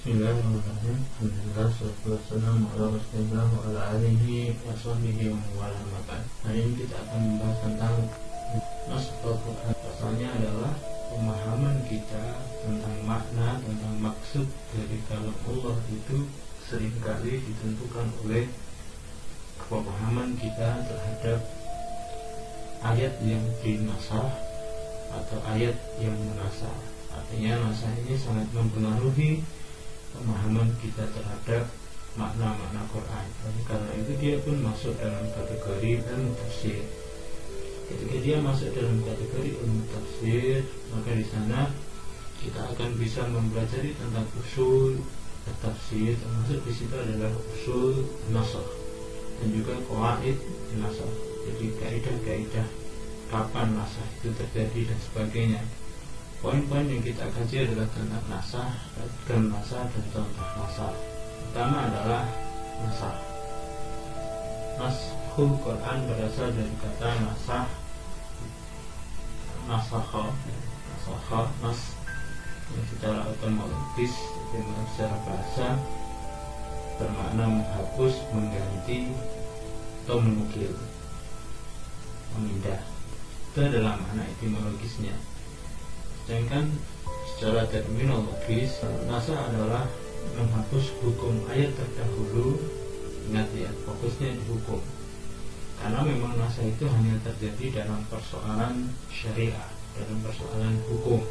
Bismillahirrahmanirrahim. Alhamdulillah, salatu wassalamu ala rasulillah wa ala alihi wa sahbihi wa wala makan. Hari ini kita akan membahas tentang naskah Quran. Asalnya adalah pemahaman kita tentang makna, tentang maksud dari kalam Allah itu seringkali ditentukan oleh pemahaman kita terhadap ayat yang dinasah atau ayat yang menasah. Artinya nasah ini sangat mempengaruhi pemahaman kita terhadap makna-makna Quran. Jadi karena itu dia pun masuk dalam kategori ilmu tafsir. Ketika dia masuk dalam kategori ilmu tafsir, maka di sana kita akan bisa mempelajari tentang usul tafsir, termasuk di situ adalah usul nasakh dan juga qawaid nasakh. Jadi kaidah-kaidah kapan nasakh itu terjadi dan sebagainya. Poin-poin yang kita kaji adalah tentang nasakh dan contoh nasakh. Pertama adalah nasakh. Naskhul Quran berasal dari kata nasakh, nasakha, nas yang secara otomatis secara bahasa bermakna menghapus, mengganti atau menukil, memindah. Itu adalah makna etimologisnya. Sedangkan secara terminologis, nasakh adalah menghapus hukum ayat terdahulu. Ingat ya, fokusnya di hukum. Karena memang nasakh itu hanya terjadi dalam persoalan syariah, dalam persoalan hukum.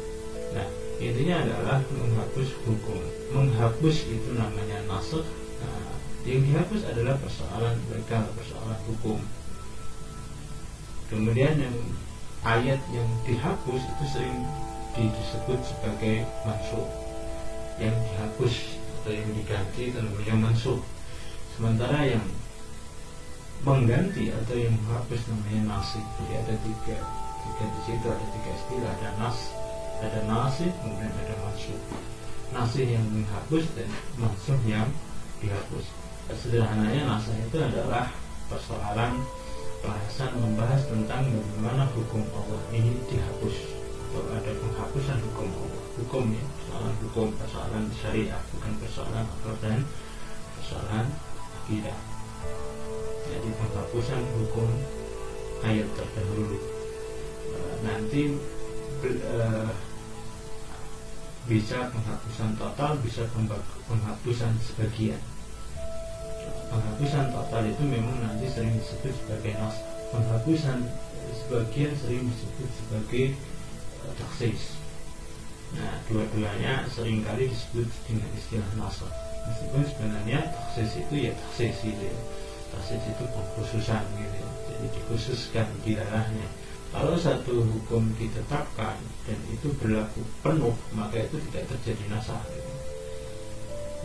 Nah, intinya adalah menghapus hukum. Menghapus itu namanya nasakh. Nah, yang dihapus adalah persoalan legal, persoalan hukum. Kemudian yang ayat yang dihapus itu sering disebut sebagai mansukh. Yang dihapus atau yang diganti itu namanya mansukh. Sementara yang mengganti atau yang menghapus namanya nasikh. Jadi ada tiga di situ, ada tiga istilah, ada nas, ada nasikh, kemudian ada mansukh. Nasikh yang menghapus dan mansukh yang dihapus. Sederhananya nasikh itu adalah persoalan bahasan membahas tentang bagaimana hukum Allah ini dihapus. Ada penghapusan hukum Allah, hukumnya, persoalan hukum, persoalan syariah, bukan persoalan akal dan persoalan akidah. Jadi penghapusan hukum ayat terdahulu. Nanti bisa penghapusan total, bisa penghapusan sebagian. Penghapusan total itu memang nanti sering disebut sebagai nas. Penghapusan sebagian sering disebut sebagai taksis. Nah, dua-duanya seringkali disebut dengan istilah nasakh. Meskipun sebenarnya taksis itu ya taksis gitu. Taksis itu pengkhususan gitu. Jadi dikhususkan dilarahnya. Kalau satu hukum ditetapkan dan itu berlaku penuh, maka itu tidak terjadi nasakh gitu.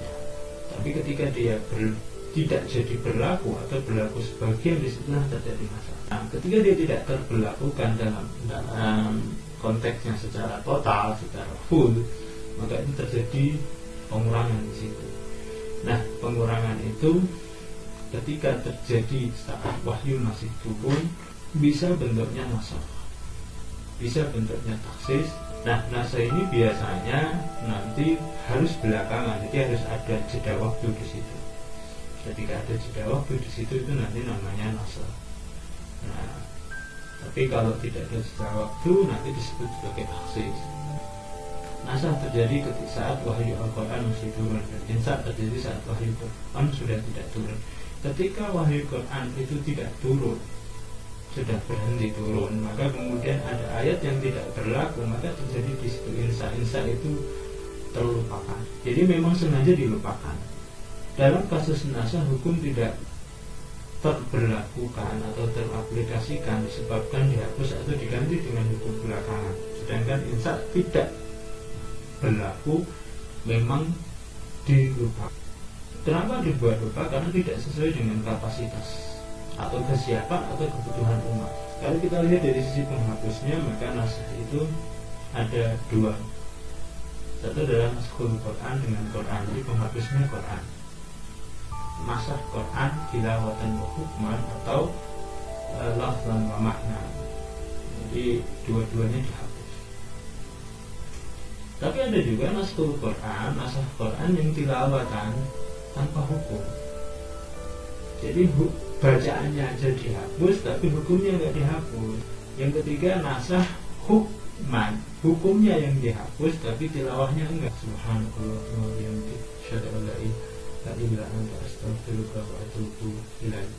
Nah, tapi ketika dia tidak jadi berlaku atau berlaku sebagian, disitulah terjadi nasakh. Nah, ketika dia tidak terberlakukan dalam konteksnya secara total, secara full, maka itu terjadi pengurangan di situ. Nah, pengurangan itu ketika terjadi saat wahyu masih turun, bisa bentuknya nasakh, bisa bentuknya taksis. Nah, nasakh ini biasanya nanti harus belakangan, jadi harus ada jeda waktu di situ. Ketika ada jeda waktu di situ, itu nanti namanya nasakh. Nah, tapi kalau tidak ada jeda waktu, nanti disebut sebagai taksis. Nasakh terjadi ketika saat wahyu Al-Quran masih turun, dan saat terjadi saat wahyu Quran sudah tidak turun. Ketika wahyu Quran itu tidak turun, sudah berhenti turun, maka kemudian ada ayat yang tidak berlaku, maka terjadi di situ insa itu terlupakan. Jadi memang sengaja dilupakan. Dalam kasus nasakh, hukum tidak terberlakukan atau teraplikasikan disebabkan dihapus atau diganti dengan hukum belakangan. Sedangkan insya tidak berlaku, memang dilupakan. Kenapa dibuat lupa? Karena tidak sesuai dengan kapasitas atau kesiapan atau kebutuhan umat. Kalau kita lihat dari sisi penghapusnya, maka nasakh itu ada dua. Satu adalah naskhul Quran dengan Quran, jadi penghapusnya Quran. Nasakh Quran tilawatan wa hukman atau lafzan wa makna. Jadi dua-duanya dihapus. Tapi ada juga naskul Quran, naskah Quran yang tilawatan tanpa hukum. Jadi bacaannya aja dihapus, tapi hukumnya nggak dihapus. Yang ketiga naskah hukman, hukumnya yang dihapus, tapi tilawahnya enggak. Subhanallah wa bihamdihi, asyhadu an la ilaha illa anta, astaghfiruka wa atubu ilaik.